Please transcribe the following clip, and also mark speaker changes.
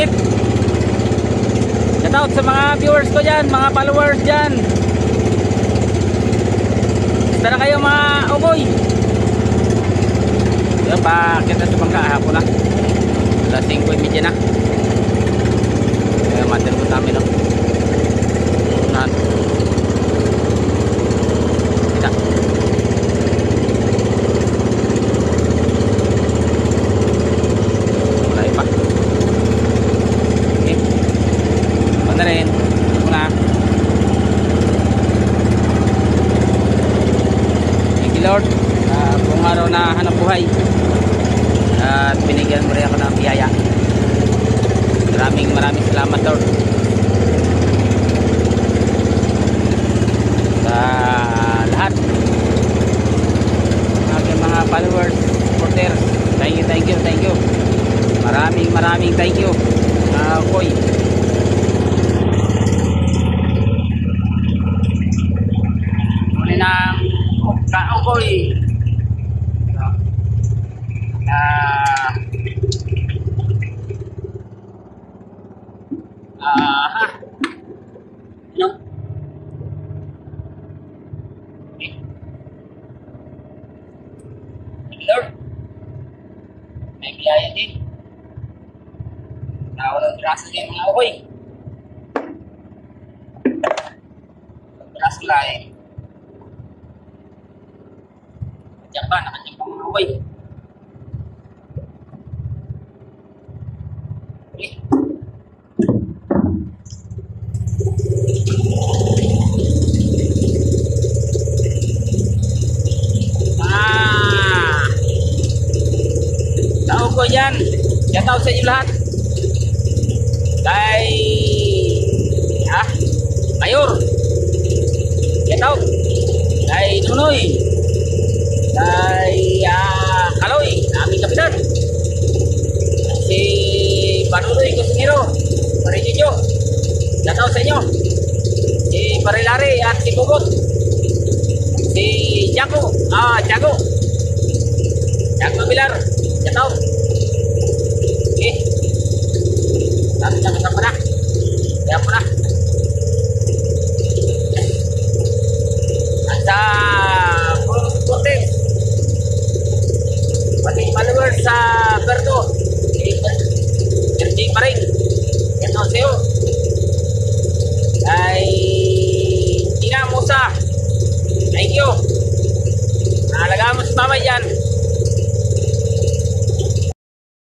Speaker 1: init. Shout out sa mga viewers ko dyan, mga followers dyan. Tara kayo mga ukoy. Yun, pakita sa bangka hapon na. Alas 5:30 na. Kaya matin po namin no. Unahan. Kita. Wala pa. Okay. Ano na rin. Una. Thank you Lord. Kung araw na hanap buhay. At binigyan mo rin ako ng biyaya. Maraming salamat Lord sa lahat aking mga followers, supporters. Thank you. Maraming thank you. Koy. Muli ng Koy. No? Okay. Lord, may biyaya din. Walang braso din mga ukoy. Walang braso lain. Diyan ba? Nakadyan pa mga ukoy. Okay. Tao ko yan. Shout out sa inyo lahat. Kay Mayor. Shout out. Kay Nunoy. Kay Kaloy, aming kapitan. Si Panuloy Cosinero. Parijidyo. Shout out sa inyo. Si Parilari at si Bugot. Si Jago. Jago Bilar. Shout out.